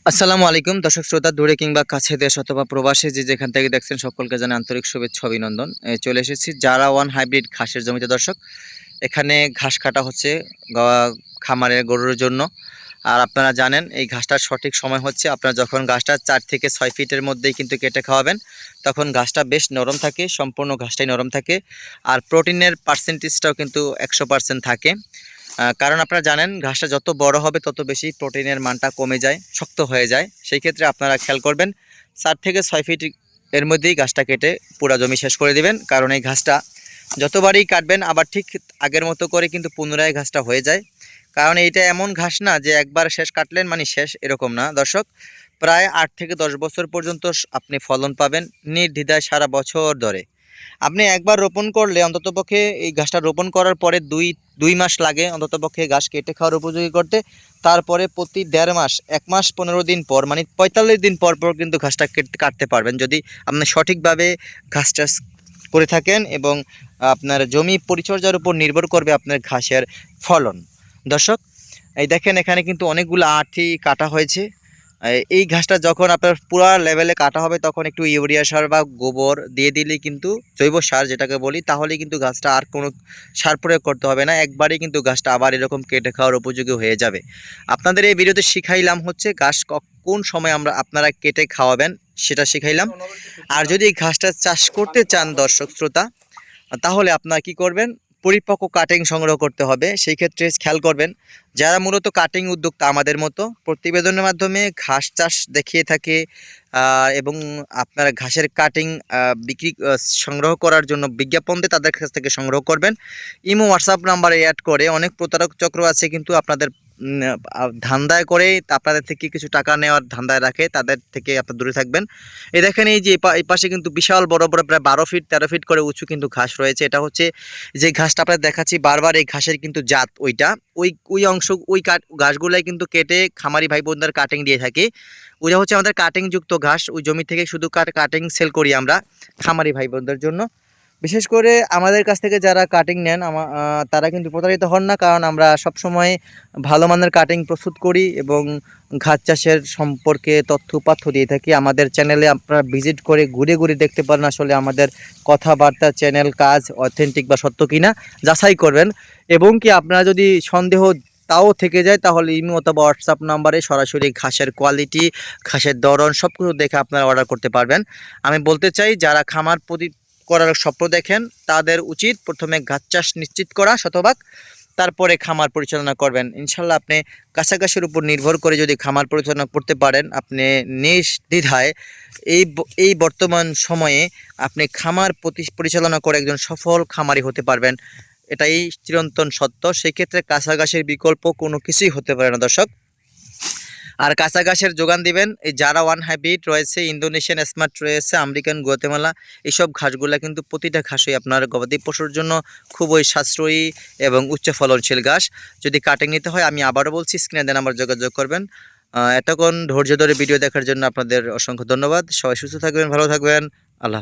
আসসালামু আলাইকুম দর্শক শ্রোতা দূরে কিংবা কাছে দেশ অথবা প্রবাসে যে যেখান থেকে দেখছেন সকলকে জানাই আন্তরিক শুভেচ্ছা অভিনন্দন। চলে এসেছি জারা ওয়ান হাইব্রিড ঘাসের জমিতে দর্শক। এখানে ঘাস কাটা হচ্ছে খামারের গরুর জন্য। আর আপনারা জানেন এই ঘাসটার সঠিক সময় হচ্ছে আপনারা যখন ঘাসটা 4 থেকে 6 ফিটের মধ্যেই কিন্তু কেটে খাওয়াবেন, তখন ঘাসটা বেশ নরম থাকে, সম্পূর্ণ ঘাসটাই নরম থাকে। আর প্রোটিনের পার্সেন্টেজটাও কিন্তু 100% থাকে। কারণ আপনারা জানেন ঘাসটা যত বড় হবে তত বেশি প্রোটিনের মানটা কমে যায়, শক্ত হয়ে যায়। সেই ক্ষেত্রে আপনারা খেয়াল করবেন 4 থেকে 6 ফিট এর মধ্যেই ঘাসটা কেটে পুরা জমি শেষ করে দিবেন। কারণ এই ঘাসটা যতবারই কাটবেন আবার ঠিক আগের মতো করে কিন্তু পুনরায় ঘাসটা হয়ে যায়। কারণ এইটা এমন ঘাস না যে একবার শেষ কাটলেন মানে শেষ, এরকম না দর্শক। প্রায় 8 থেকে 10 বছর পর্যন্ত আপনি ফলন পাবেন নির্দ্বিধায় সারা বছর ধরে। আপনি একবার রোপণ করলে অন্ততপক্ষে এই গাছটা রোপণ করার পরে দুই মাস লাগে অন্ততপক্ষে গাছ কেটে খাওয়ার উপযোগী করতে। তারপরে প্রতি 1.5 মাস, 1 মাস 15 দিন পর, মানে 45 দিন পর পর কিন্তু ঘাসটা কাটতে পারবেন, যদি আপনি সঠিকভাবে ঘাস চাষ করে থাকেন এবং আপনার জমি পরিচর্যার উপর নির্ভর করবে আপনার ঘাসের ফলন। দর্শক, এই দেখেন এখানে কিন্তু অনেকগুলো আঁটি কাটা হয়েছে। এই ঘাসটা যখন আপনার পুরো লেভেলে কাটা হবে তখন একটু ইউরিয়া সার বা গোবর দিয়ে দিলেই কিন্তু, জৈব সার যেটাকে বলি, তাহলেই কিন্তু গাছটা আর কোনো সার প্রয়োগ করতে হবে না। একবারই কিন্তু গাছটা আবার এরকম কেটে খাওয়ার উপযোগী হয়ে যাবে। আপনাদের এই ভিডিওতে শিখাইলাম হচ্ছে ঘাস কোন সময় আপনারা কেটে খাওয়াবেন সেটা শিখাইলাম। আর যদি এই ঘাসটা চাষ করতে চান দর্শক শ্রোতা, তাহলে আপনারা কি করবেন, পরিপক্ক কাটিং সংগ্রহ করতে হবে। সেই ক্ষেত্রে খেয়াল করবেন যারা মূলত কাটিং উদ্যোক্তা আমাদের মতো প্রতিবেদনের মাধ্যমে ঘাস চাষ দেখিয়ে থাকে এবং আপনারা ঘাসের কাটিং বিক্রি সংগ্রহ করার জন্য বিজ্ঞাপন দিয়ে তাদের কাছ থেকে সংগ্রহ করবেন। ইমো হোয়াটসঅ্যাপ নাম্বারে অ্যাড করে অনেক প্রতারক চক্র আছে কিন্তু আপনাদের ধান্দায় করে আপনাদের থেকে কিছু টাকা নেওয়ার ধান্দায় রাখে, তাদের থেকে আপনার দূরে থাকবেন। এই দেখেন এই যে এই পাশে কিন্তু বিশাল বড় বড় প্রায় 12 ফিট 13 ফিট করে উঁচু কিন্তু ঘাস রয়েছে। এটা হচ্ছে যে ঘাসটা আপনাদের দেখাচ্ছি বারবার, এই ঘাসের কিন্তু জাত ওইটা, ওই অংশ, ওই ঘাসগুলাই কিন্তু কেটে খামারি ভাই বোনদের কাটিং দিয়ে থাকি। ওইটা হচ্ছে আমাদের কাটিং যুক্ত ঘাস, ওই জমি থেকে শুধু কাটিং সেল করি আমরা খামারি ভাই বোনদের জন্য। বিশেষ করে আমাদের কাছ থেকে যারা কাটিং নেন তারা কিন্তু প্রতারিত হন না, কারণ আমরা সবসময় ভালো মানের কাটিং প্রস্তুত করি এবং ঘাস চাষের সম্পর্কে তথ্য উপাত্য দিয়ে থাকি। আমাদের চ্যানেলে আপনারা ভিজিট করে ঘুরে ঘুরে দেখতে পারেন আসলে আমাদের কথাবার্তা, চ্যানেল, কাজ অথেন্টিক বা সত্য কিনা যাচাই করবেন। এবং কি আপনারা যদি সন্দেহ তাও থেকে যায় তাহলে ইমো অথবা হোয়াটসঅ্যাপ নাম্বারে সরাসরি ঘাসের কোয়ালিটি, ঘাসের ধরন সব কিছু দেখে আপনারা অর্ডার করতে পারবেন। আমি বলতে চাই যারা খামার করার স্বপ্ন দেখেন তাদের উচিত প্রথমে ঘাস চাষ নিশ্চিত করা শতভাগ, তারপরে খামার পরিচালনা করবেন। ইনশাল্লাহ আপনি কাছাকাছির উপর নির্ভর করে যদি খামার পরিচালনা করতে পারেন, আপনি নির্দ্বিধায় এই বর্তমান সময়ে আপনি খামার পরিচালনা করে একজন সফল খামারি হতে পারবেন। এটাই চিরন্তন সত্য। সেই ক্ষেত্রে কাঁচা ঘাসের বিকল্প কোনো কিছুই হতে পারে না দর্শক। আর কাঁচা ঘাসের যোগান দিবেন এই জারা ওয়ান হাইব্রিড রয়েছে, ইন্দোনেশিয়ান স্মার্ট রয়েছে, আমেরিকান গুয়াতেমালা। এইসব ঘাসগুলা কিন্তু প্রতিটা ঘাসই আপনার গবাদি পশুর জন্য খুবই সাশ্রয়ী এবং উচ্চ ফলনশীল ঘাস। যদি কাটিং নিতে হয় আমি আবারও বলছি, স্ক্রিনে দেন নাম্বার যোগাযোগ করবেন। এতক্ষণ ধৈর্য ধরে ভিডিও দেখার জন্য আপনাদের অসংখ্য ধন্যবাদ। সবাই সুস্থ থাকবেন, ভালো থাকবেন। আল্লাহ।